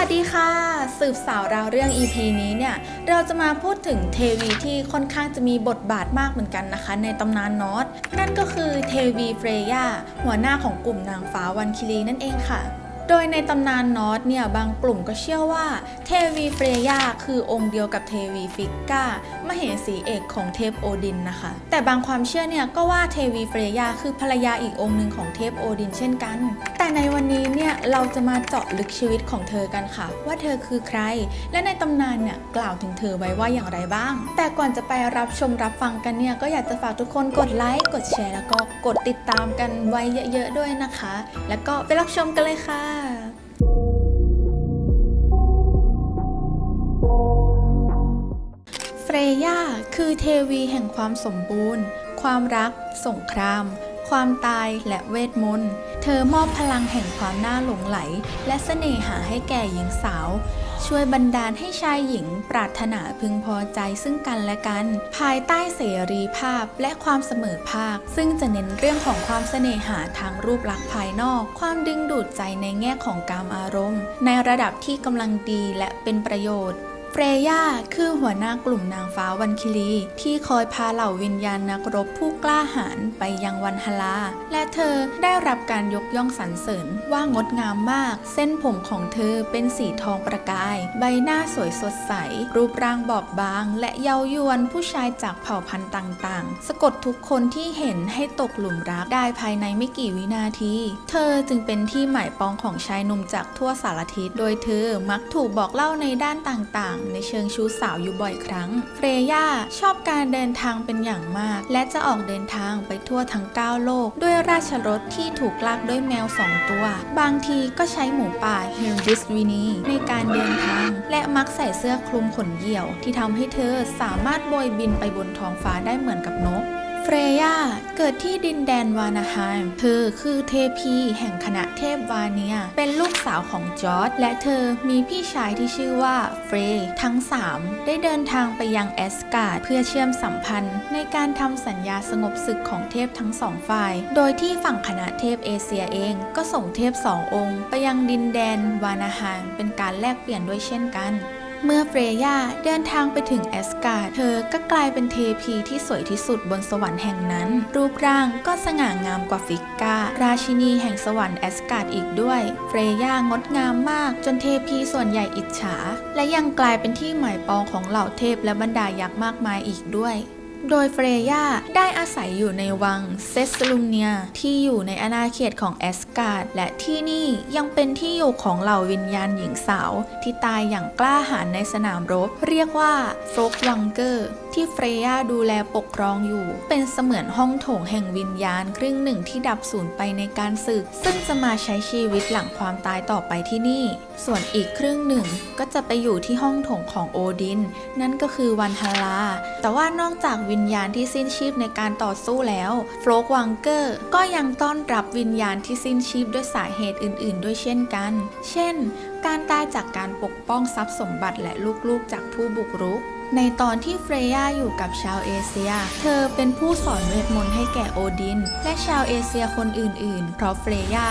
วัสดีค่ะสืบสาวราวเรื่อง EP นี้เนี่ยเราจะมาพูดถึงเทวีที่ค่อนข้างจะมีบทบาทมากเหมือนกันนะคะในตำนานนอร์สนั่นก็คือเทวีเฟรย่าหัวหน้าของกลุ่มนางฟ้าวันคิรีนั่นเองค่ะโดยในตำนานนอร์สเนี่ยบางกลุ่มก็เชื่อว่าเทวีเฟรย่าคือองค์เดียวกับเทวีฟิกกามเหสีเอกของเทพโอดินนะคะแต่บางความเชื่อเนี่ยก็ว่าเทวีเฟรย่าคือภรรยาอีกองค์หนึ่งของเทพโอดินเช่นกันแต่ในวันนี้เนี่ยเราจะมาเจาะลึกชีวิตของเธอกันค่ะว่าเธอคือใครและในตำนานเนี่ยกล่าวถึงเธอไว้ว่าอย่างไรบ้างแต่ก่อนจะไปรับชมรับฟังกันเนี่ยก็อยากจะฝากทุกคนกดไลค์กดแชร์แล้วก็กดติดตามกันไว้เยอะๆด้วยนะคะแล้วก็ไปรับชมกันเลยค่ะเฟรย่าคือเทวีแห่งความสมบูรณ์ความรักสงครามความตายและเวทมนต์เธอมอบพลังแห่งความน่าหลงไหลและเสน่หาให้แก่หญิงสาวช่วยบันดาลให้ชายหญิงปรารถนาพึงพอใจซึ่งกันและกันภายใต้เสรีภาพและความเสมอภาคซึ่งจะเน้นเรื่องของความเสน่หาทางรูปลักษณ์ภายนอกความดึงดูดใจในแง่ของกามอารมณ์ในระดับที่กำลังดีและเป็นประโยชน์เฟรย่าคือหัวหน้ากลุ่มนางฟ้าวันคิรีที่คอยพาเหล่าวิญญาณนักรบผู้กล้าหาญไปยังวันฮลาและเธอได้รับการยกย่องสรรเสริญว่างดงามมากเส้นผมของเธอเป็นสีทองประกายใบหน้าสวยสดใสรูปร่างบอบบางและเย้ายวนผู้ชายจากเผ่าพันธุ์ต่างๆสะกดทุกคนที่เห็นให้ตกหลุมรักได้ภายในไม่กี่วินาทีเธอจึงเป็นที่หมายปองของชายหนุ่มจากทั่วสารทิศโดยเธอมักถูกบอกเล่าในด้านต่างๆในเชิงชู้สาวอยู่บ่อยครั้งเฟรย่าชอบการเดินทางเป็นอย่างมากและจะออกเดินทางไปทั่วทั้ง9โลกด้วยราชรถที่ถูกลากด้วยแมว2ตัวบางทีก็ใช้หมูป่าเฮลดิสวินีในการเดินทางและมักใส่เสื้อคลุมขนเหยี่ยวที่ทำให้เธอสามารถโบยบินไปบนท้องฟ้าได้เหมือนกับนกเฟรย่าเกิดที่ดินแดนวานาไฮม์เธอคือเทพีแห่งคณะเทพวาเนียเป็นลูกสาวของจอร์จและเธอมีพี่ชายที่ชื่อว่าเฟรย์ทั้ง3ได้เดินทางไปยังแอสการ์ดเพื่อเชื่อมสัมพันธ์ในการทำสัญญาสงบศึกของเทพทั้ง2ฝ่ายโดยที่ฝั่งคณะเทพเอเชียเองก็ส่งเทพ2องค์ไปยังดินแดนวานาไฮม์เป็นการแลกเปลี่ยนด้วยเช่นกันเมื่อเฟรย่าเดินทางไปถึงแอสการ์ดเธอก็กลายเป็นเทพีที่สวยที่สุดบนสวรรค์แห่งนั้นรูปร่างก็สง่างามกว่าฟิกการาชินีแห่งสวรรค์แอสการ์ดอีกด้วยเฟรย่างดงามมากจนเทพีส่วนใหญ่อิจฉาและยังกลายเป็นที่หมายปองของเหล่าเทพและบรรดายักษ์มากมายอีกด้วยโดยเฟรย่าได้อาศัยอยู่ในวังเซสลุมเนียที่อยู่ในอาณาเขตของแอสการ์ดและที่นี่ยังเป็นที่อยู่ของเหล่าวิญญาณหญิงสาวที่ตายอย่างกล้าหาญในสนามรบเรียกว่าโฟกวังเกอร์ที่เฟรย่าดูแลปกครองอยู่เป็นเสมือนห้องโถงแห่งวิญญาณครึ่งหนึ่งที่ดับสูญไปในการศึกซึ่งจะมาใช้ชีวิตหลังความตายต่อไปที่นี่ส่วนอีกครึ่งหนึ่งก็จะไปอยู่ที่ห้องโถงของโอดินนั่นก็คือวันฮลาแต่ว่านอกจากวิญญาณที่สิ้นชีพในการต่อสู้แล้วโฟกวังเกอร์ก็ยังต้อนรับวิญญาณที่สิ้นชีพด้วยสาเหตุอื่นๆด้วยเช่นกันเช่นการตายจากการปกป้องทรัพย์สมบัติและลูกๆจากผู้บุกรุกในตอนที่เฟรย่าอยู่กับชาวเอเชียเธอเป็นผู้สอนเวทมนต์ให้แก่โอดินและชาวเอเชียคนอื่นๆเพราะเฟรย่า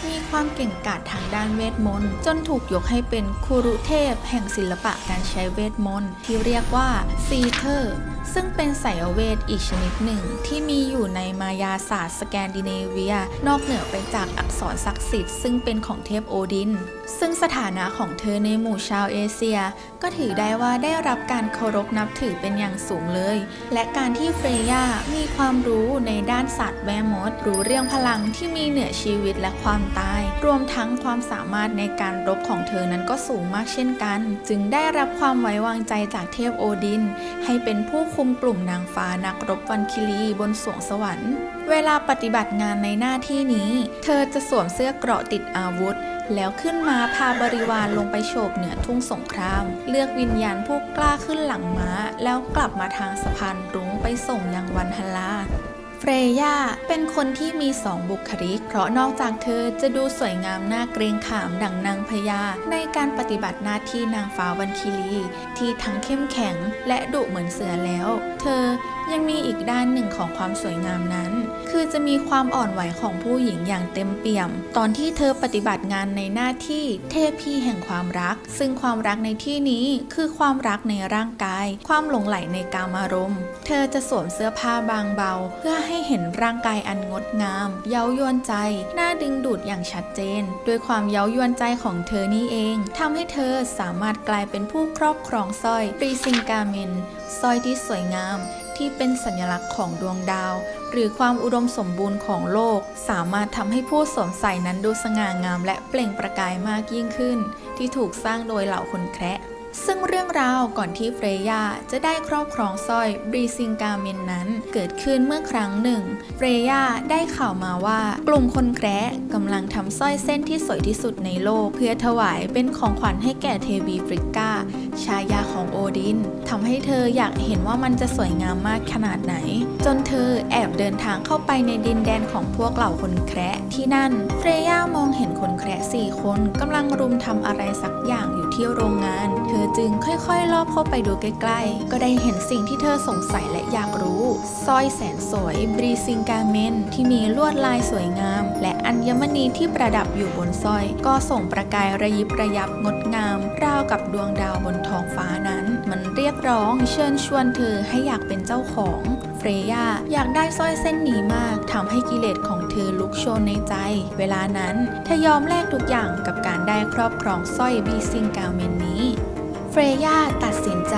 มีความเก่งกาจทางด้านเวทมนต์จนถูกยกให้เป็นคุรุเทพแห่งศิลปะการใช้เวทมนต์ที่เรียกว่าซีเทอร์ซึ่งเป็นไสยเวทอีกชนิดหนึ่งที่มีอยู่ในมายาศาสตร์สแกนดิเนเวียนอกเหนือไปจากอักษรศักดิ์สิทธิ์ซึ่งเป็นของเทพโอดินซึ่งสถานะของเธอในหมู่ชาวเอเชียก็ถือได้ว่าได้รับการเคารพนับถือเป็นอย่างสูงเลยและการที่เฟรย่ามีความรู้ในด้านศาสตร์แม่มดรู้เรื่องพลังที่มีเหนือชีวิตและความตายรวมทั้งความสามารถในการรบของเธอนั้นก็สูงมากเช่นกันจึงได้รับความไว้วางใจจากเทพโอดินให้เป็นผู้คุมกลุ่มนางฟ้านักรบวันคิรีบนสวงสวรรค์เวลาปฏิบัติงานในหน้าที่นี้เธอจะสวมเสื้อเกราะติดอาวุธแล้วขึ้นมาพาบริวารลงไปโฉบเหนือทุ่งสงครามเลือกวิญญาณผู้กล้าขึ้นหลังม้าแล้วกลับมาทางสะพานรุ้งไปส่งยังวันฮลาเฟ เฟรย่าเป็นคนที่มีสองบุคลิกเพราะนอกจากเธอจะดูสวยงามน่าเกรงขามดั่งนางพญาในการปฏิบัติหน้าที่นางฟ้าวันคีรีที่ทั้งเข้มแข็งและดุเหมือนเสือแล้วเธอยังมีอีกด้านหนึ่งของความสวยงามนั้นคือจะมีความอ่อนไหวของผู้หญิงอย่างเต็มเปี่ยมตอนที่เธอปฏิบัติงานในหน้าที่เทพีแห่งความรักซึ่งความรักในที่นี้คือความรักในร่างกายความหลงใหลในกามารมณ์เธอจะสวมเสื้อผ้าบางเบาเพื่อให้เห็นร่างกายอันงดงามเย้ายวนใจน่าดึงดูดอย่างชัดเจนด้วยความเย้ายวนใจของเธอนี่เองทำให้เธอสามารถกลายเป็นผู้ครอบครองสร้อยปรีซิงกาเมนสร้อยที่สวยงามที่เป็นสัญลักษณ์ของดวงดาวหรือความอุดมสมบูรณ์ของโลกสามารถทำให้ผู้สวมใส่นั้นดูสง่างามและเปล่งประกายมากยิ่งขึ้นที่ถูกสร้างโดยเหล่าคนแคระซึ่งเรื่องราวก่อนที่เฟรย่าจะได้ครอบครองสร้อยบรีซิงกาเมนนั้นเกิดขึ้นเมื่อครั้งหนึ่งเฟรย่าได้ข่าวมาว่ากลุ่มคนแคระกำลังทำสร้อยเส้นที่สวยที่สุดในโลกเพื่อถวายเป็นของขวัญให้แก่เทวีฟริกกาชายาของโอดินทำให้เธออยากเห็นว่ามันจะสวยงามมากขนาดไหนจนเธอแอบเดินทางเข้าไปในดินแดนของพวกเหล่าคนแคระที่นั่นเฟรย่ามองเห็นคนแคระ4 คนกำลังรุมทำอะไรสักอย่างอยู่ที่โรงงานเธอจึงค่อยๆลอบเข้าไปดูใกล้ๆก็ได้เห็นสิ่งที่เธอสงสัยและอยากรู้สร้อยแสนสวยบรีซิงกาเมนที่มีลวดลายสวยงามและอัญมณีที่ประดับอยู่บนสร้อยก็ส่งประกายระยิบระยับงดงามราวกับดวงดาวบนท้องฟ้านั้นมันเรียกร้องเชิญชวนเธอให้อยากเป็นเจ้าของเฟรย่าอยากได้สร้อยเส้นนี้มากทำให้กิเลสของเธอลุกโชนในใจเวลานั้นเธอยอมแลกทุกอย่างกับการได้ครอบครองสร้อยบรีซิงกาเมนนี้เฟรย่าตัดสินใจ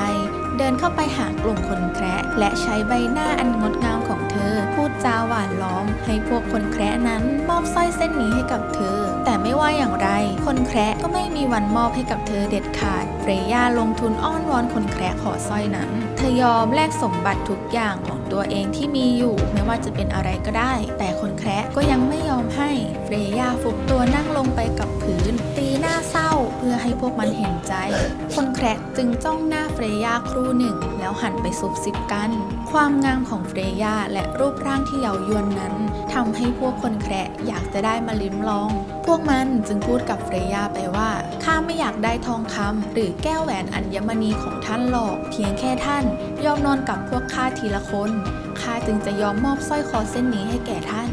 เดินเข้าไปหากลุ่มคนแคระและใช้ใบหน้าอันงดงามของเธอพูดจาหวานล้อมให้พวกคนแคระนั้นมอบสร้อยเส้นนี้ให้กับเธอแต่ไม่ว่าอย่างไรคนแคระก็ไม่มีวันมอบให้กับเธอเด็ดขาดเฟรย่าลงทุนอ้อนวอนคนแคระขอสร้อยนั้นเธอยอมแลกสมบัติทุกอย่างของตัวเองที่มีอยู่ไม่ว่าจะเป็นอะไรก็ได้แต่คนแคระก็ยังไม่ยอมให้เฟรย่าฟุบตัวนั่งลงไปกับพื้นตีหน้าเศร้าเพื่อให้พวกมันเห็นใจคนแคระจึงจ้องหน้าเฟรย่าครู่หนึ่งแล้วหันไปซุบซิบกันความงามของเฟรย่าและรูปร่างที่เย้ายวนนั้นทำให้พวกคนแคระอยากจะได้มาลิ้มลองพวกมันจึงพูดกับเฟรย่าไปว่าข้าไม่อยากได้ทองคำหรือแก้วแหวนอัญมณีของท่านหรอกเพียงแค่ท่านยอมนอนกับพวกข้าทีละคนข้าจึงจะยอมมอบสร้อยคอเส้นนี้ให้แก่ท่าน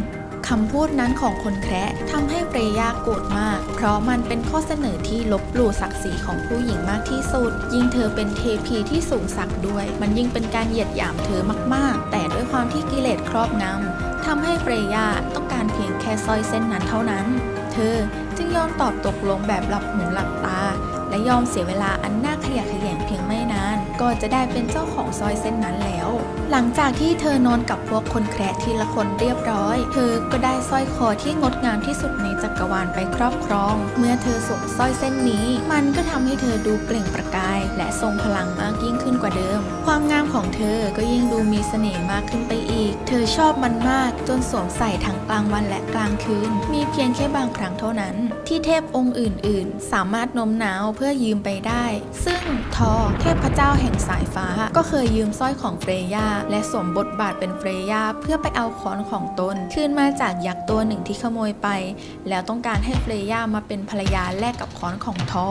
คำพูดนั้นของคนแคระทำให้เฟรย่าโกรธมากเพราะมันเป็นข้อเสนอที่ลบหลู่ศักดิ์ศรีของผู้หญิงมากที่สุดยิ่งเธอเป็นเทพีที่สูงศักดิ์ด้วยมันยิ่งเป็นการเหยียดหยามเธอมากๆแต่ด้วยความที่กิเลสครอบงำทำให้เฟรย่าต้องการเพียงแค่สร้อยเส้นนั้นเท่านั้นเธอจึงยอมตอบตกลงแบบหลับหูหลับตาและยอมเสียเวลาอันน่าขยะแขยงเพียงไม่นานก็จะได้เป็นเจ้าของสร้อยเส้นนั้นแล้วหลังจากที่เธอนอนกับพวกคนแคระทีละคนเรียบร้อยเธอก็ได้สร้อยคอที่งดงามที่สุดในจักรวาลไปครอบครองเมื่อเธอสวมสร้อยเส้นนี้มันก็ทำให้เธอดูเปล่งประกายและทรงพลังมากยิ่งขึ้นกว่าเดิมความงามของเธอก็ยิ่งดูมีเสน่ห์มากขึ้นไปอีกเธอชอบมันมากจนสวมใส่ทั้งกลางวันและกลางคืนมีเพียงแค่บางครั้งเท่านั้นที่เทพองค์อื่นๆสามารถโน้มน้าวเพื่อยืมไปได้ซึ่งทอเทพเจ้าแห่งสายฟ้าก็เคยยืมสร้อยของเฟรย่าและสวมบทบาทเป็นเฟรย่าเพื่อไปเอาค้อนของตนคืนมาจากยักษ์ตัวหนึ่งที่ขโมยไปแล้วต้องการให้เฟรย่ามาเป็นภรรยาแลกกับค้อนของทอ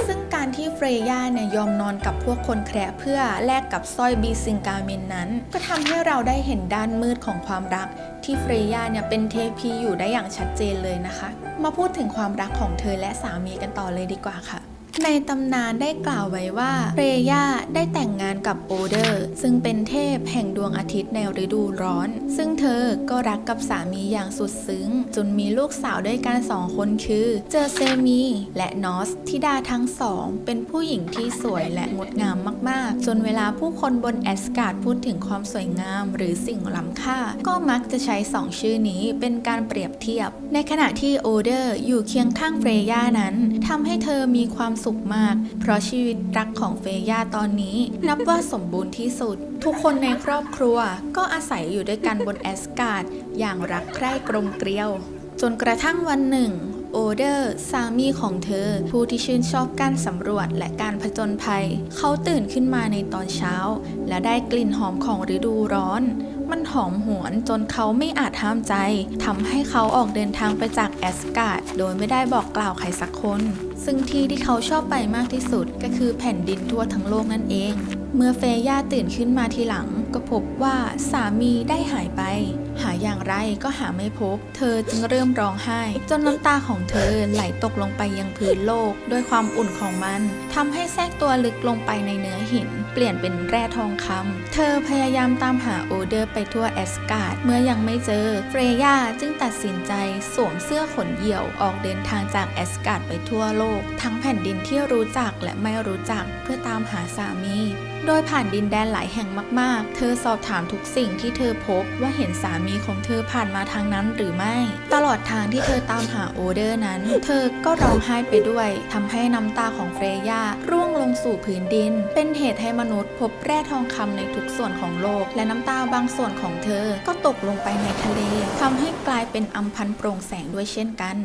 ซึ่งการที่เฟรย่าเนี่ยยอมนอนกับพวกคนแคระเพื่อแลกกับสร้อยบรีซิงกาเมนนั้นก็ทำให้เราได้เห็นด้านมืดของความรักที่เฟรย่าเนี่ยเป็นเทพีอยู่ได้อย่างชัดเจนเลยนะคะมาพูดถึงความรักของเธอและสามีกันต่อเลยดีกว่าค่ะในตำนานได้กล่าวไว้ว่าเฟรย่าได้แต่งงานกับโอเดอร์ซึ่งเป็นเทพแห่งดวงอาทิตย์ในฤดูร้อนซึ่งเธอก็รักกับสามีอย่างสุดซึ้งจนมีลูกสาวด้วยกัน2 คนคือเจอเซมีและนอสธิดาทั้งสองเป็นผู้หญิงที่สวยและงดงามมากๆจนเวลาผู้คนบนแอสการ์ดพูดถึงความสวยงามหรือสิ่งล้ำค่าก็มักจะใช้2 ชื่อนี้เป็นการเปรียบเทียบในขณะที่โอเดอร์อยู่เคียงข้างเฟรย่านั้นทำให้เธอมีความสุขมากเพราะชีวิตรักของเฟย่าตอนนี้นับว่าสมบูรณ์ที่สุดทุกคนในครอบครัวก็อาศัยอยู่ด้วยกันบนแอสการ์ดอย่างรักใคร่กลมเกลียวจนกระทั่งวันหนึ่งโอเดอร์สามีของเธอผู้ที่ชื่นชอบการสำรวจและการผจญภัยเขาตื่นขึ้นมาในตอนเช้าและได้กลิ่นหอมของฤดูร้อน มันหอมหวนจนเขาไม่อาจห้ามใจทำให้เขาออกเดินทางไปจากแอสการ์ดโดยไม่ได้บอกกล่าวใครสักคนซึ่งที่เขาชอบไปมากที่สุดก็คือแผ่นดินทั่วทั้งโลกนั่นเองเมื่อเฟย่าตื่นขึ้นมาทีหลังก็พบว่าสามีได้หายไปหาอย่างไรก็หาไม่พบเธอจึงเริ่มร้องไห้จนน้ำตาของเธอไหลตกลงไปยังพื้นโลกด้วยความอุ่นของมันทำให้แทรกตัวลึกลงไปในเนื้อหินเปลี่ยนเป็นแร่ทองคำเธอพยายามตามหาโอเดอร์ไปทั่วแอสการ์ดเมื่อยังไม่เจอเฟรย่าจึงตัดสินใจสวมเสื้อขนเหยี่ยวออกเดินทางจากแอสการ์ดไปทั่วโลกทั้งแผ่นดินที่รู้จักและไม่รู้จักเพื่อตามหาสามีโดยผ่านดินแดนหลายแห่งมากๆเธอสอบถามทุกสิ่งที่เธอพบว่าเห็นสามีของเธอผ่านมาทางนั้นหรือไม่ตลอดทางที่เธอตามหาโอเดอร์นั้นเธอก็ร้องไห้ไปด้วยทำให้น้ำตาของเฟรย่าร่วงลงสู่พื้นดินเป็นเหตุให้มนุษย์พบแร่ทองคำในทุกส่วนของโลกและน้ำตาบางส่วนของเธอก็ตกลงไปในทะเลทำให้กลายเป็นอัมพันธ์โปร่งแสงด้วยเช่นกัน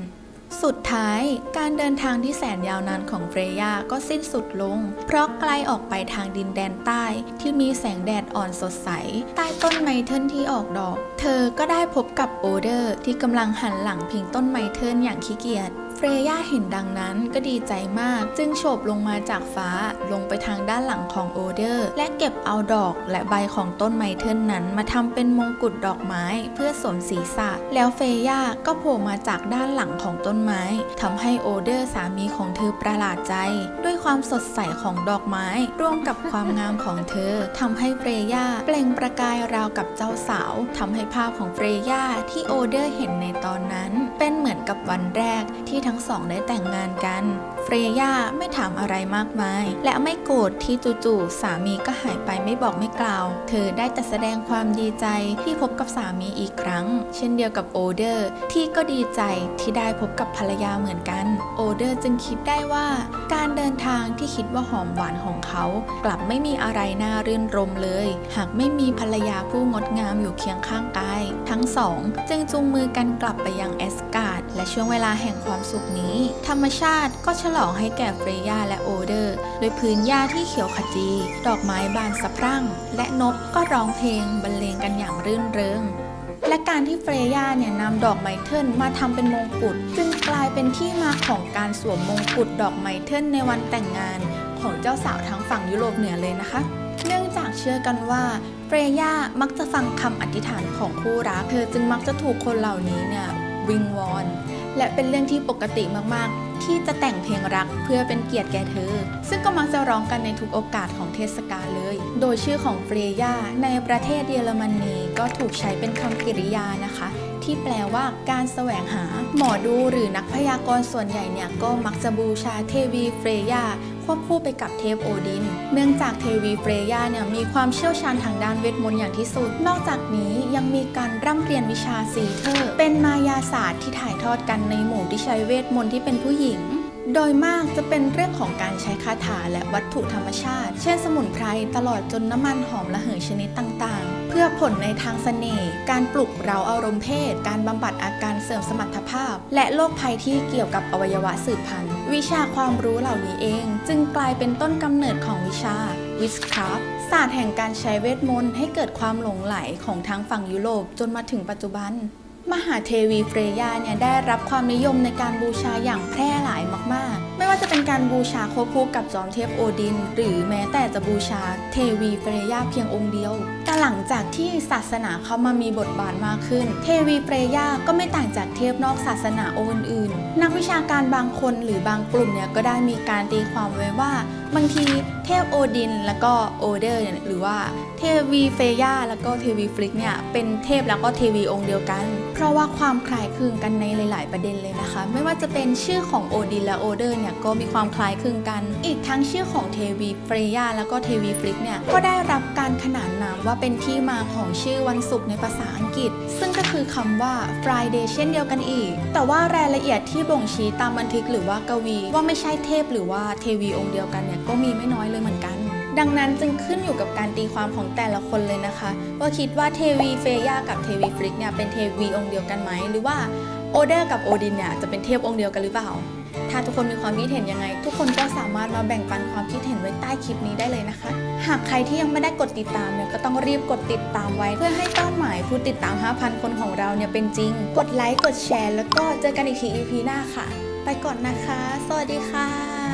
สุดท้ายการเดินทางที่แสนยาวนานของเฟรย่าก็สิ้นสุดลงเพราะไกลออกไปทางดินแดนใต้ที่มีแสงแดดอ่อนสดใสใต้ต้นไมเทิลที่ออกดอกเธอก็ได้พบกับโอเดอร์ที่กำลังหันหลังพิงต้นไมเทิลอย่างขี้เกียจเฟรย่าเห็นดังนั้นก็ดีใจมากจึงโฉบลงมาจากฟ้าลงไปทางด้านหลังของโอเดอร์และเก็บเอาดอกและใบของต้นไมเทิลนั้นมาทำเป็นมงกุฎดอกไม้เพื่อสวมศีรษะแล้วเฟย่าก็โผล่มาจากด้านหลังของต้นไม้ทำให้โอเดอร์สามีของเธอประหลาดใจด้วยความสดใสของดอกไม้ร่วมกับความงามของเธอทำให้เฟรย่าเปล่งประกายราวกับเจ้าสาวทำให้ภาพของเฟรย่าที่โอเดอร์เห็นในตอนนั้นเป็นเหมือนกับวันแรกที่ทั้งสองได้แต่งงานกันเฟรย่าไม่ถามอะไรมากมายและไม่โกรธที่จู่ๆสามีก็หายไปไม่บอกไม่กล่าวเธอได้แต่แสดงความดีใจที่พบกับสามีอีกครั้งเช่นเดียวกับโอเดอร์ที่ก็ดีใจที่ได้พบกับภรรยาเหมือนกันโอเดอร์จึงคิดได้ว่าการเดินทางที่คิดว่าหอมหวานของเขากลับไม่มีอะไรน่ารื่นรมเลยหากไม่มีภรรยาผู้งดงามอยู่เคียงข้างกายทั้งสองจึงจูงมือกันกลับไปยังแอสการ์ดและช่วงเวลาแห่งความสุขนี้ธรรมชาติก็ฉลองให้แก่เฟรย่าและโอเดอร์โดยพื้นหญ้าที่เขียวขจีดอกไม้บานสะพรั่งและนกก็ร้องเพลงบรรเลงกันอย่างรื่นเริงและการที่เฟรย่าเนี่ยนำดอกไมเทิลมาทำเป็นมงกุฎจึงกลายเป็นที่มาของการสวมมงกุฎดอกไมเทิลในวันแต่งงานของเจ้าสาวทั้งฝั่งยุโรปเหนือเลยนะคะเนื่องจากเชื่อกันว่าเฟรย่ามักจะฟังคำอธิษฐานของคู่รักเธอจึงมักจะถูกคนเหล่านี้เนี่ยวิงวอนและเป็นเรื่องที่ปกติมากๆที่จะแต่งเพลงรักเพื่อเป็นเกียรติแก่เธอซึ่งก็มักจะร้องกันในทุกโอกาสของเทศกาลเลยโดยชื่อของเฟรย่าในประเทศเยอรมนีก็ถูกใช้เป็นคำกริยานะคะที่แปลว่าการแสวงหาหมอดูหรือนักพยากรณ์ส่วนใหญ่เนี่ยก็มักจะบูชาเทวีเฟรย่าควบคู่ไปกับเทพโอดินเนื่องจากเทวีเฟรย่าเนี่ยมีความเชี่ยวชาญทางด้านเวทมนต์อย่างที่สุดนอกจากนี้ยังมีการร่ำเรียนวิชาซีเทอร์เป็นมายาศาสตร์ที่ถ่ายทอดกันในหมู่ที่ใช้เวทมนต์ที่เป็นผู้หญิงโดยมากจะเป็นเรื่องของการใช้คาถาและวัตถุธรรมชาติเช่นสมุนไพรตลอดจนน้ำมันหอมระเหยชนิดต่างๆเพื่อผลในทางเสน่ห์การปลุกเร้าอารมณ์เพศการบำบัดอาการเสริมสมรรถภาพและโรคภัยที่เกี่ยวกับอวัยวะสืบพันธุ์วิชาความรู้เหล่านี้เองจึงกลายเป็นต้นกำเนิดของวิชาวิชคราฟต์ศาสตร์แห่งการใช้เวทมนต์ให้เกิดความหลงไหลของทางฝั่งยุโรปจนมาถึงปัจจุบันมหาเทวีเฟรย่าเนี่ยได้รับความนิยมในการบูชาอย่างแพร่หลายมากๆไม่ว่าจะเป็นการบูชาควบคู่กับจอมเทพโอดินหรือแม้แต่จะบูชาเทวีเฟรย่าเพียงองค์เดียวแต่หลังจากที่ศาสนาเข้ามามีบทบาทมากขึ้นเทวีเฟรย่าก็ไม่ต่างจากเทพนอกศาสนาองค์อื่นๆนักวิชาการบางคนหรือบางกลุ่มเนี่ยก็ได้มีการตีความไว้ว่าบางทีเทพโอดินแล้วก็โอเดอร์หรือว่าเทวีเฟย่าแล้วก็เทวีฟลิกเนี่ยเป็นเทพแล้วก็เทวีองค์เดียวกันเพราะว่าความคล้ายคลึงกันในหลายๆประเด็นเลยนะคะไม่ว่าจะเป็นชื่อของโอดินและโอเดอร์เนี่ยก็มีความคล้ายคลึงกันอีกทั้งชื่อของเทวีเฟย่าแล้วก็เทวีฟลิกเนี่ยก็ได้รับการขนานนามว่าเป็นที่มาของชื่อวันศุกร์ในภาษาอังกฤษซึ่งก็คือคำว่า Friday เช่นเดียวกันอีกแต่ว่ารายละเอียดที่บ่งชี้ตามบันทึกหรือว่ากวีว่าไม่ใช่เทพหรือว่าเทวีองค์เดียวกันเนี่ยก็มีไม่น้อยเลยเหมือนกันดังนั้นจึงขึ้นอยู่กับการตีความของแต่ละคนเลยนะคะว่าคิดว่าเทวีเฟย่ากับเทวีฟลิกเนี่ยเป็นเทวีองค์เดียวกันไหมหรือว่าโอ โอเดอร์กับโอดินเนี่ยจะเป็นเทพองค์เดียวกันหรือเปล่าถ้าทุกคนมีความคิดเห็นยังไงทุกคนก็สามารถมาแบ่งปันความคิดเห็นไว้ใต้คลิปนี้ได้เลยนะคะหากใครที่ยังไม่ได้กดติดตามเนี่ยก็ต้องรีบกดติดตามไว้เพื่อให้เป้าหมายผู้ติดตาม 5,000 คนของเราเนี่ยเป็นจริงกดไลค์กดแชร์แล้วก็เจอกันอีกที EP หน้าค่ะไปก่อนนะคะสวัสดีค่ะ